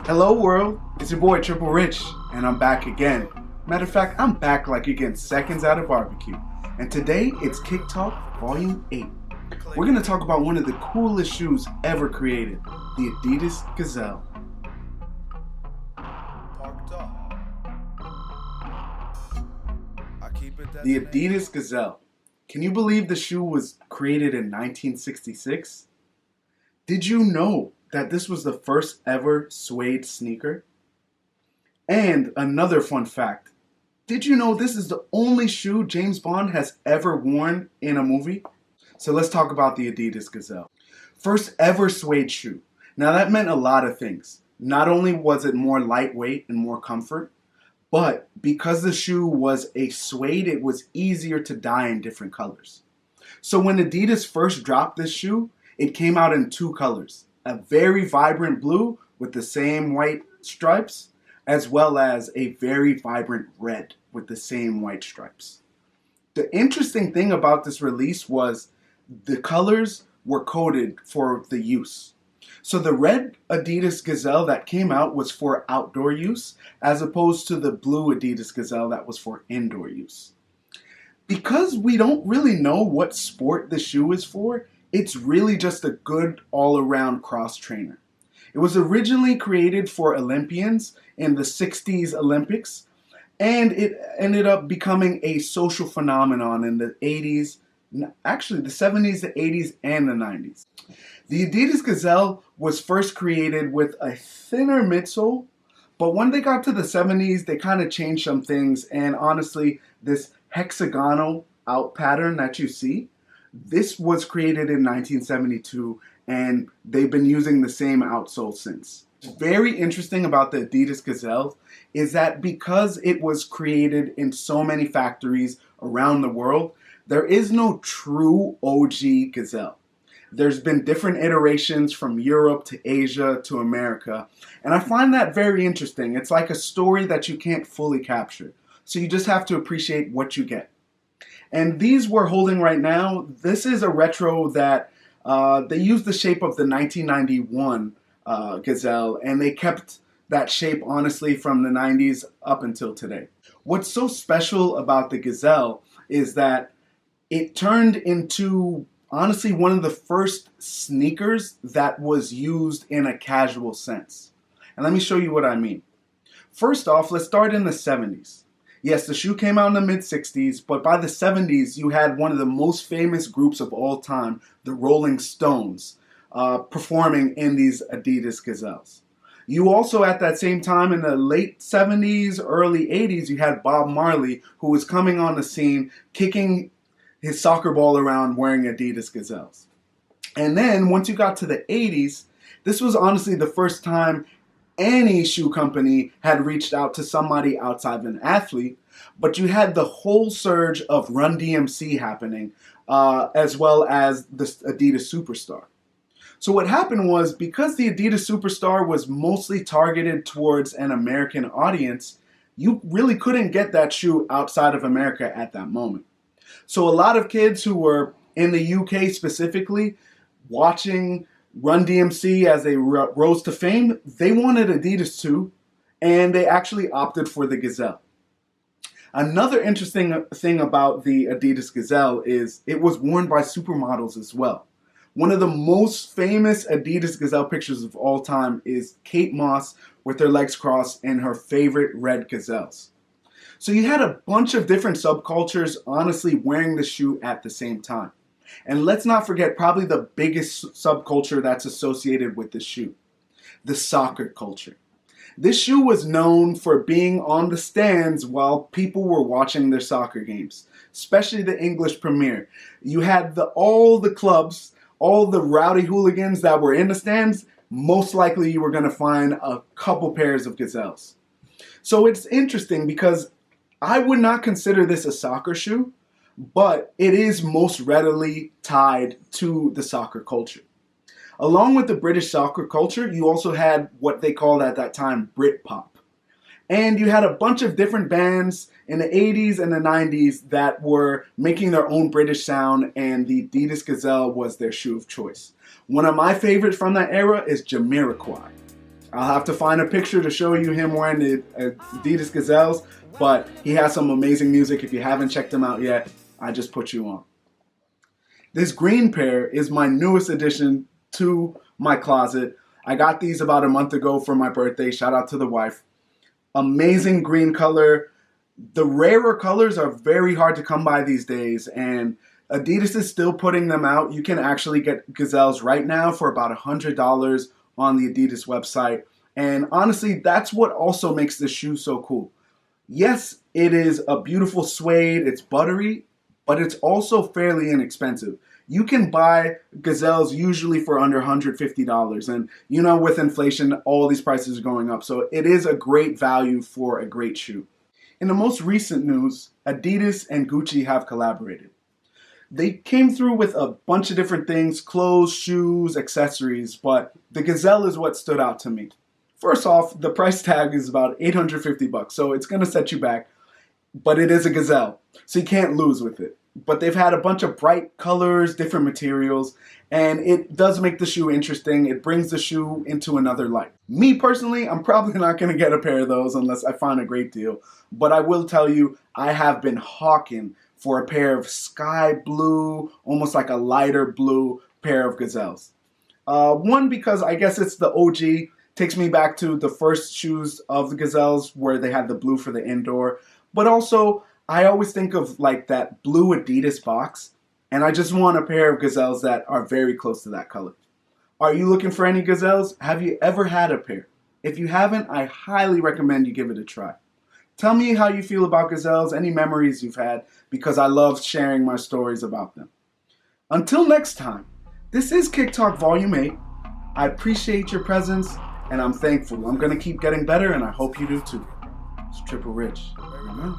Hello world, it's your boy Tripple Rich, and I'm back again. Matter of fact, I'm back like again seconds out of barbecue. And today it's Kick Talk Volume 8. We're going to talk about one of the coolest shoes ever created, the Adidas Gazelle. The Adidas Gazelle. Can you believe the shoe was created in 1966? Did you know that this was the first ever suede sneaker? And another fun fact, did you know this is the only shoe James Bond has ever worn in a movie? So let's talk about the Adidas Gazelle. First ever suede shoe. Now that meant a lot of things. Not only was it more lightweight and more comfort, but because the shoe was a suede, it was easier to dye in different colors. So when Adidas first dropped this shoe, it came out in two colors. A very vibrant blue with the same white stripes, as well as a very vibrant red with the same white stripes. The interesting thing about this release was the colors were coded for the use. So the red Adidas Gazelle that came out was for outdoor use, as opposed to the blue Adidas Gazelle that was for indoor use. Because we don't really know what sport the shoe is for, it's really just a good all-around cross trainer. It was originally created for Olympians in the 60s Olympics, and it ended up becoming a social phenomenon in the 80s, actually the 70s, the 80s, and the 90s. The Adidas Gazelle was first created with a thinner midsole, but when they got to the 70s, they kind of changed some things, and honestly, this hexagonal out pattern that you see, this was created in 1972, and they've been using the same outsole since. What's very interesting about the Adidas Gazelle is that because it was created in so many factories around the world, there is no true OG Gazelle. There's been different iterations from Europe to Asia to America, and I find that very interesting. It's like a story that you can't fully capture, so you just have to appreciate what you get. And these we're holding right now, this is a retro that they used the shape of the 1991 Gazelle, and they kept that shape honestly from the 90s up until today. What's so special about the Gazelle is that it turned into honestly one of the first sneakers that was used in a casual sense. And let me show you what I mean. First off, let's start in the 70s. Yes, the shoe came out in the mid-60s, but by the 70s, you had one of the most famous groups of all time, the Rolling Stones, performing in these Adidas Gazelles. You also, at that same time, in the late 70s, early 80s, you had Bob Marley, who was coming on the scene, kicking his soccer ball around wearing Adidas Gazelles. And then, once you got to the 80s, this was honestly the first time any shoe company had reached out to somebody outside of an athlete, but you had the whole surge of Run DMC happening, as well as the Adidas Superstar. So what happened was, because the Adidas Superstar was mostly targeted towards an American audience, you really couldn't get that shoe outside of America at that moment. So a lot of kids who were in the UK specifically, watching Run DMC as they rose to fame, they wanted Adidas too, and they actually opted for the Gazelle. Another interesting thing about the Adidas Gazelle is it was worn by supermodels as well. One of the most famous Adidas Gazelle pictures of all time is Kate Moss with her legs crossed in her favorite red Gazelles. So you had a bunch of different subcultures honestly wearing the shoe at the same time. And let's not forget probably the biggest subculture that's associated with the shoe, the soccer culture. This shoe was known for being on the stands while people were watching their soccer games, especially the English Premier. You had all the clubs, all the rowdy hooligans that were in the stands, most likely you were going to find a couple pairs of Gazelles. So it's interesting because I would not consider this a soccer shoe, but it is most readily tied to the soccer culture. Along with the British soccer culture, you also had what they called at that time Britpop. And you had a bunch of different bands in the 80s and the 90s that were making their own British sound, and the Adidas Gazelle was their shoe of choice. One of my favorites from that era is Jamiroquai. I'll have to find a picture to show you him wearing the Adidas Gazelles, but he has some amazing music. If you haven't checked him out yet, I just put you on. This green pair is my newest addition to my closet. I got these about a month ago for my birthday. Shout out to the wife. Amazing green color. The rarer colors are very hard to come by these days, and Adidas is still putting them out. You can actually get Gazelles right now for about $100 on the Adidas website. And honestly, that's what also makes this shoe so cool. Yes, it is a beautiful suede, it's buttery, but it's also fairly inexpensive. You can buy Gazelles usually for under $150, and you know, with inflation, all these prices are going up, so it is a great value for a great shoe. In the most recent news, Adidas and Gucci have collaborated. They came through with a bunch of different things, clothes, shoes, accessories, but the Gazelle is what stood out to me. First off, the price tag is about $850, so it's going to set you back, but it is a Gazelle, so you can't lose with it. But they've had a bunch of bright colors, different materials, and it does make the shoe interesting. It brings the shoe into another light. Me personally, I'm probably not going to get a pair of those unless I find a great deal, but I will tell you, I have been hawking for a pair of sky blue, almost like a lighter blue pair of Gazelles. One, because I guess it's the OG, takes me back to the first shoes of the Gazelles where they had the blue for the indoor, but also I always think of like that blue Adidas box, and I just want a pair of Gazelles that are very close to that color. Are you looking for any Gazelles? Have you ever had a pair? If you haven't, I highly recommend you give it a try. Tell me how you feel about Gazelles, any memories you've had, because I love sharing my stories about them. Until next time, this is Kick Talk Volume 8. I appreciate your presence, and I'm thankful. I'm going to keep getting better, and I hope you do too. It's Tripple Rich. Amen.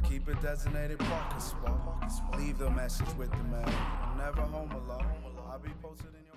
Keep a designated parking spot. Leave the message with the man. I'm never home alone. I'll be posted in your